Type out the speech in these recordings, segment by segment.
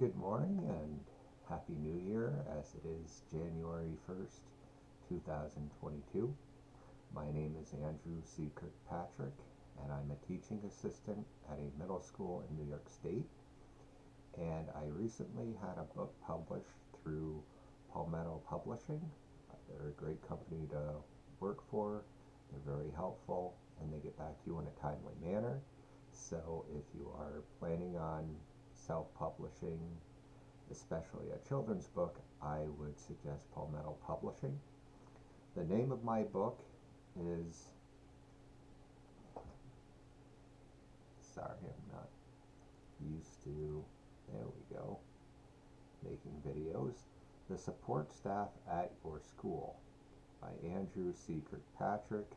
Good morning and Happy New Year as it is January 1st, 2022. My name is Andrew C. Kirkpatrick and I'm a teaching assistant at a middle school in New York State. And I recently had a book published through Palmetto Publishing. They're a great company to work for. They're very helpful and they get back to you in a timely manner. So if you are planning on self-publishing, especially a children's book, I would suggest Palmetto Publishing. The name of my book is, sorry, I'm not used to, there we go, making videos. The Support Staff at Your School by Andrew C. Kirkpatrick.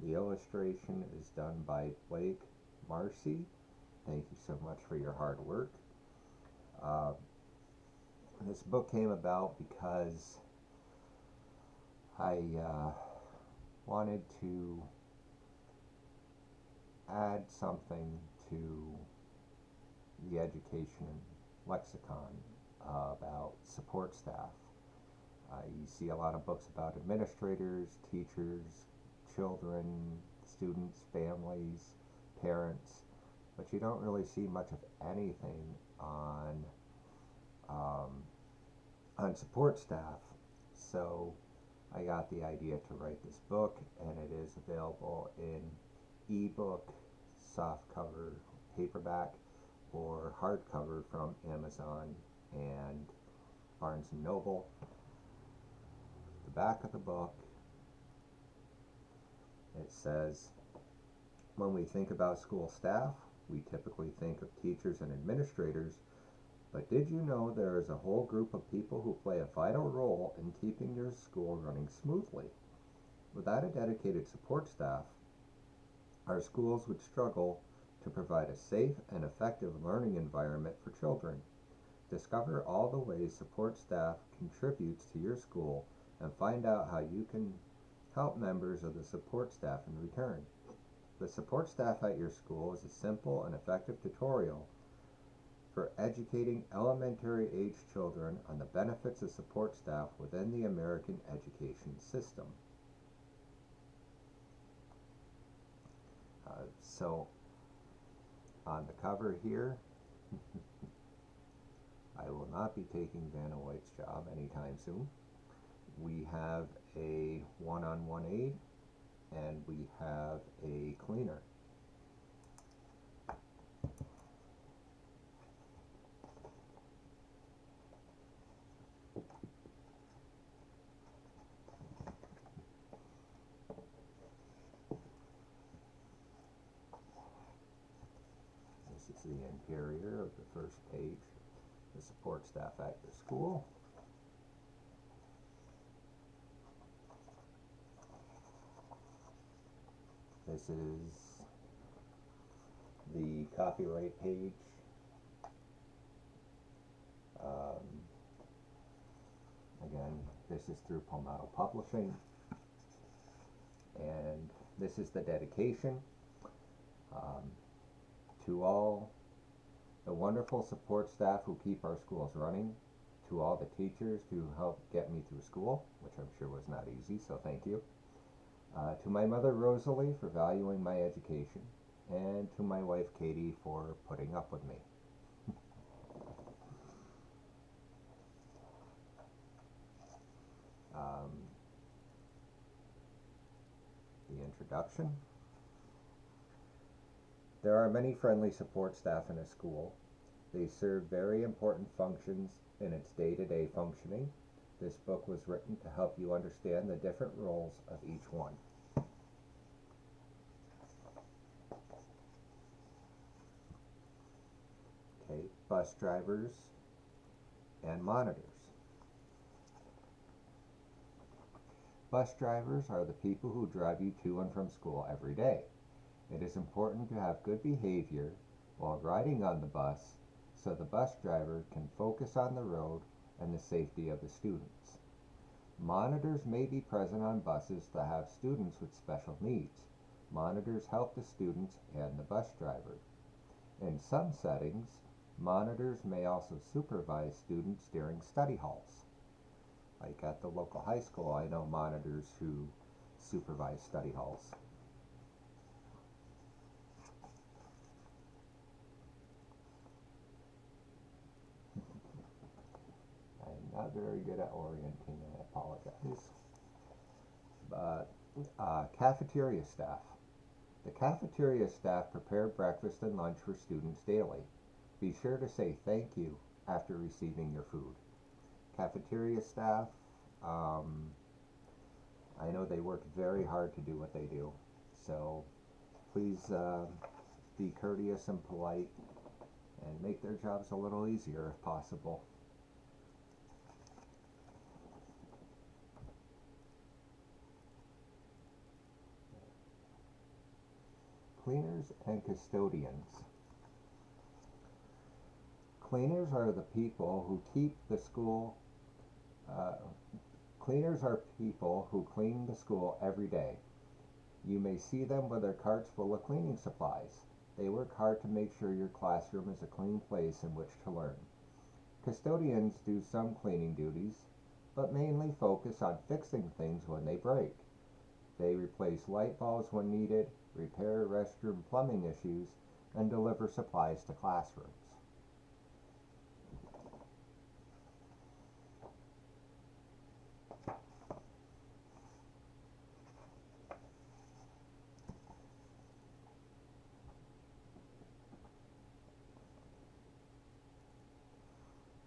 The illustration is done by Blake Marcy. Thank you so much for your hard work. This book came about because I wanted to add something to the education lexicon about support staff. You see a lot of books about administrators, teachers, children, students, families, parents, but you don't really see much of anything on support staff. So I got the idea to write this book, and it is available in ebook, softcover, paperback, or hardcover from Amazon and Barnes and Noble. The back of the book, it says, when we think about school staff, we typically think of teachers and administrators, but did you know there is a whole group of people who play a vital role in keeping your school running smoothly? Without a dedicated support staff, our schools would struggle to provide a safe and effective learning environment for children. Discover all the ways support staff contributes to your school and find out how you can help members of the support staff in return. The Support Staff at Your School is a simple and effective tutorial for educating elementary age children on the benefits of support staff within the American education system. So on the cover here, I will not be taking Vanna White's job anytime soon. We have a one-on-one aide and we have a cleaner. This is the interior of the first page, the support staff at your school. This is the copyright page. Again, this is through Palmetto Publishing. And this is the dedication to all the wonderful support staff who keep our schools running, to all the teachers who helped get me through school, which I'm sure was not easy, so thank you. To my mother Rosalie for valuing my education, and to my wife Katie for putting up with me. The introduction. There are many friendly support staff in a school. They serve very important functions in its day-to-day functioning. This book was written to help you understand the different roles of each one. Okay, bus drivers and monitors. Bus drivers are the people who drive you to and from school every day. It is important to have good behavior while riding on the bus so the bus driver can focus on the road and the safety of the students. Monitors may be present on buses that have students with special needs. Monitors help the students and the bus driver. In some settings, Monitors may also supervise students during study halls. Like at the local high school, I know monitors who supervise study halls. I'm not very good at orienting, I apologize. But cafeteria staff. The cafeteria staff prepare breakfast and lunch for students daily. Be sure to say thank you after receiving your food. Cafeteria staff, I know they work very hard to do what they do, so please be courteous and polite and make their jobs a little easier if possible. Cleaners and custodians. Cleaners are the people who keep the school. Uh, Cleaners are people who clean the school every day. You may see them with their carts full of cleaning supplies. They work hard to make sure your classroom is a clean place in which to learn. Custodians do some cleaning duties, but mainly focus on fixing things when they break. They replace light bulbs when needed, repair restroom plumbing issues, and deliver supplies to classrooms.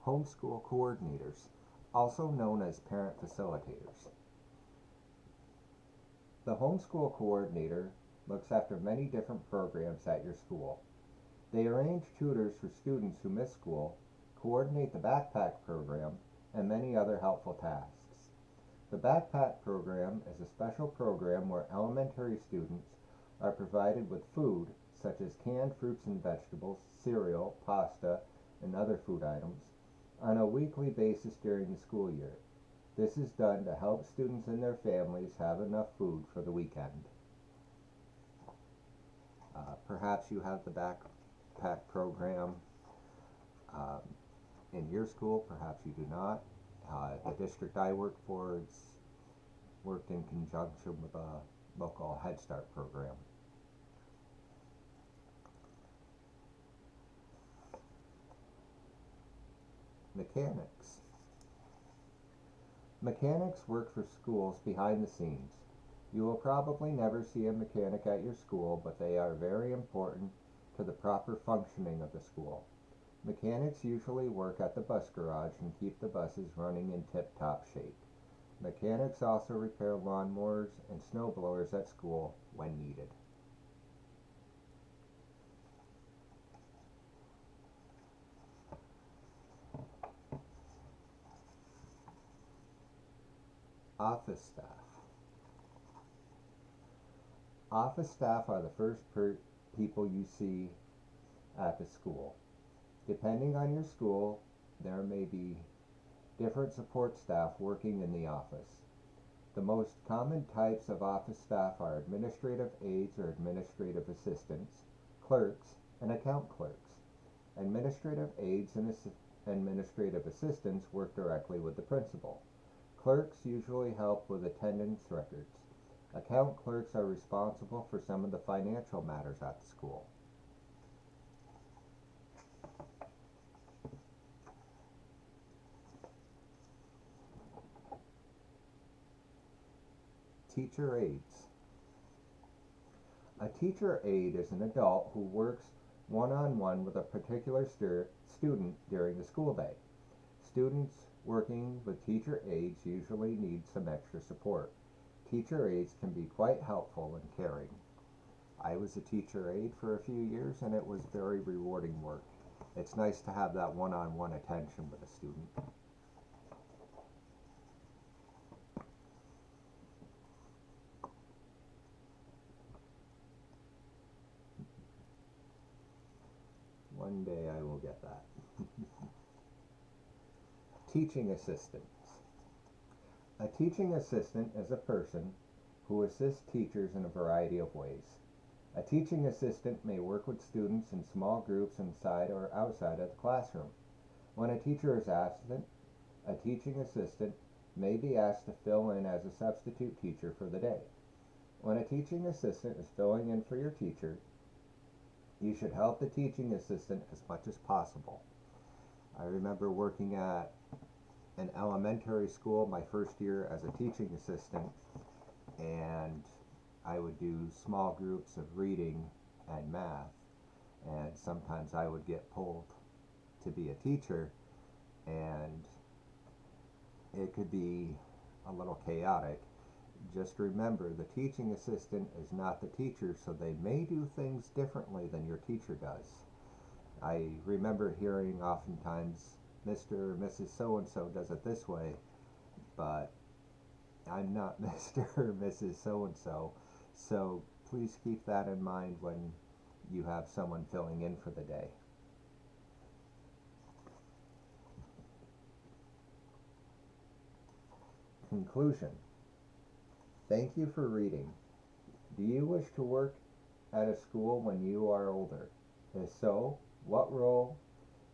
Homeschool coordinators, also known as parent facilitators. The homeschool coordinator looks after many different programs at your school. They arrange tutors for students who miss school, coordinate the backpack program, and many other helpful tasks. The backpack program is a special program where elementary students are provided with food such as canned fruits and vegetables, cereal, pasta, and other food items on a weekly basis during the school year. This is done to help students and their families have enough food for the weekend. Perhaps you have the backpack program um, in your school, perhaps you do not. The district I work for worked in conjunction with a local Head Start program. Mechanics. Mechanics work for schools behind the scenes. You will probably never see a mechanic at your school, but they are very important to the proper functioning of the school. Mechanics usually work at the bus garage and keep the buses running in tip-top shape. Mechanics also repair lawnmowers and snow blowers at school when needed. Office staff. Office staff are the first people you see at the school. Depending on your school, there may be different support staff working in the office. The most common types of office staff are administrative aides or administrative assistants, clerks, and account clerks. Administrative aides and administrative assistants work directly with the principal. Clerks usually help with attendance records. Account clerks are responsible for some of the financial matters at the school. Teacher aides. A teacher aide is an adult who works one-on-one with a particular student during the school day. Students working with teacher aides usually need some extra support. Teacher aides can be quite helpful and caring. I was a teacher aide for a few years and it was very rewarding work. It's nice to have that one-on-one attention with a student. One day I will get that. Teaching assistants. A teaching assistant is a person who assists teachers in a variety of ways. A teaching assistant may work with students in small groups inside or outside of the classroom. When a teacher is absent, a teaching assistant may be asked to fill in as a substitute teacher for the day. When a teaching assistant is filling in for your teacher, you should help the teaching assistant as much as possible. I remember working at an elementary school my first year as a teaching assistant, and I would do small groups of reading and math, and sometimes I would get pulled to be a teacher, and it could be a little chaotic. Just remember, the teaching assistant is not the teacher, so they may do things differently than your teacher does. I remember hearing oftentimes, Mr. or Mrs. So-and-so does it this way, but I'm not Mr. or Mrs. So-and-so, so please keep that in mind when you have someone filling in for the day. Conclusion. Thank you for reading. Do you wish to work at a school when you are older? If so, what role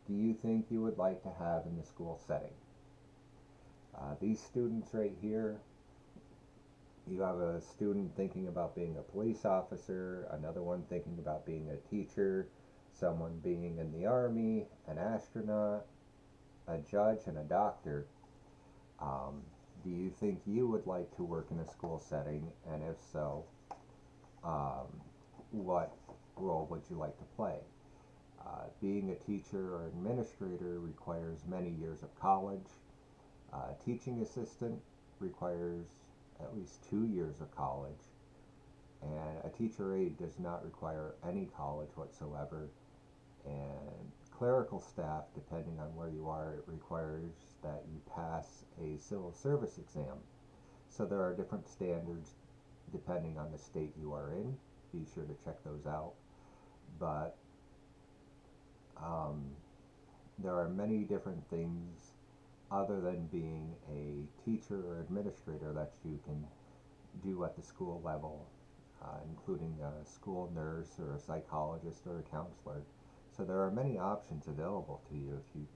do you think you would like to have in the school setting? These students right here, you have a student thinking about being a police officer, another one thinking about being a teacher, someone being in the army, an astronaut, a judge, and a doctor. Do you think you would like to work in a school setting? And if so, what role would you like to play? Being a teacher or administrator requires many years of college. Teaching assistant requires at least 2 years of college. And a teacher aide does not require any college whatsoever. And clerical staff, depending on where you are, it requires that you pass a civil service exam. So there are different standards depending on the state you are in. Be sure to check those out. But there are many different things other than being a teacher or administrator that you can do at the school level, including a school nurse or a psychologist or a counselor. So there are many options available to you if you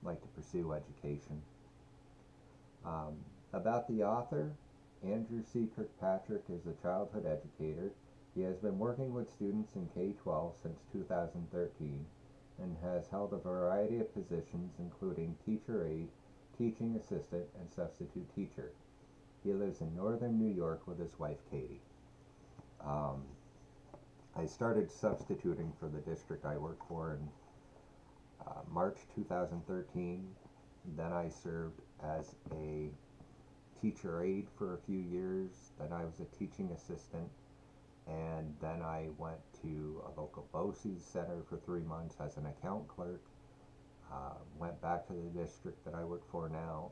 like to pursue education. About the author, Andrew C. Kirkpatrick is a childhood educator. He has been working with students in K-12 since 2013 and has held a variety of positions including teacher aide, teaching assistant, and substitute teacher. He lives in northern New York with his wife Katie. I started substituting for the district I work for in March 2013. Then I served as a teacher aide for a few years. Then I was a teaching assistant. And then I went to a local BOCES center for 3 months as an account clerk. Went back to the district that I work for now.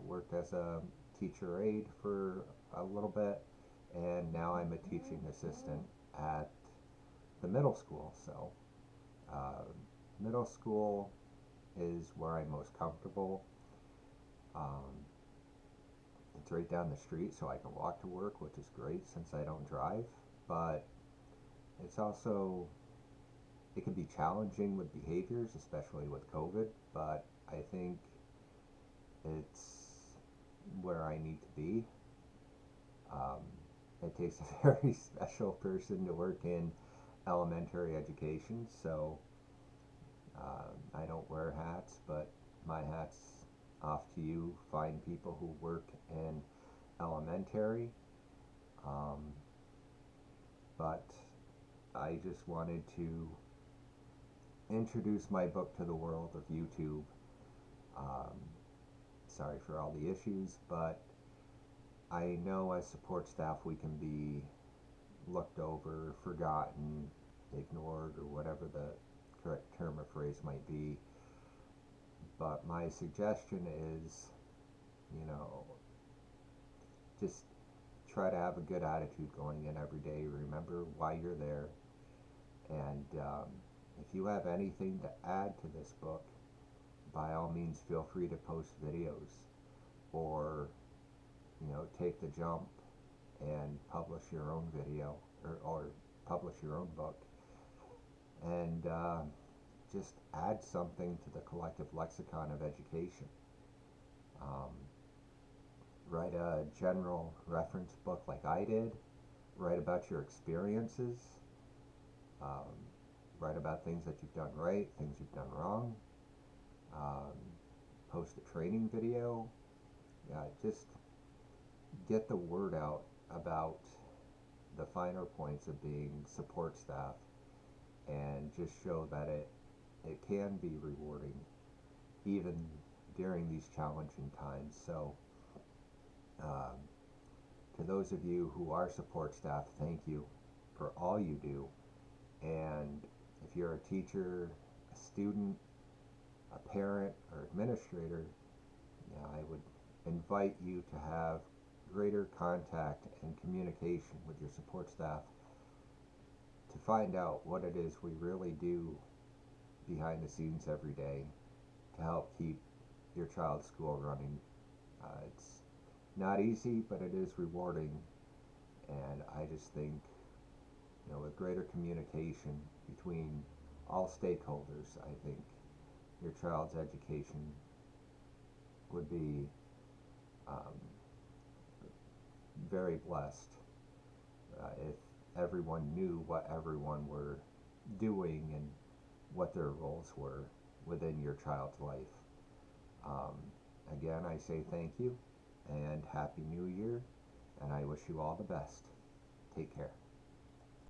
Worked as a teacher aide for a little bit. And now I'm a teaching assistant at the middle school. So middle school is where I'm most comfortable. It's right down the street, so I can walk to work, which is great since I don't drive. But it's also, it can be challenging with behaviors, especially with COVID, but I think it's where I need to be. It takes a very special person to work in elementary education, so I don't wear hats, but my hat's off to you, fine people who work in elementary. But I just wanted to introduce my book to the world of YouTube. Sorry for all the issues, but I know as support staff we can be looked over, forgotten, ignored, or whatever the correct term or phrase might be. But my suggestion is, just try to have a good attitude going in every day. Remember why you're there. And if you have anything to add to this book, by all means feel free to post videos or take the jump and publish your own video or publish your own book, and just add something to the collective lexicon of education. Um, Write a general reference book like I did. Write about your experiences. Um, Write about things that you've done right, things you've done wrong. Um, Post a training video. Yeah, just get the word out about the finer points of being support staff, and just show that it can be rewarding even during these challenging times. So um, to those of you who are support staff, thank you for all you do. And if you're a teacher, a student, a parent, or administrator, I would invite you to have greater contact and communication with your support staff to find out what it is we really do behind the scenes every day to help keep your child's school running. It's not easy, but it is rewarding, and I just think, with greater communication between all stakeholders, I think your child's education would be very blessed if everyone knew what everyone were doing and what their roles were within your child's life. Again, I say thank you and Happy New Year, and I wish you all the best. Take care.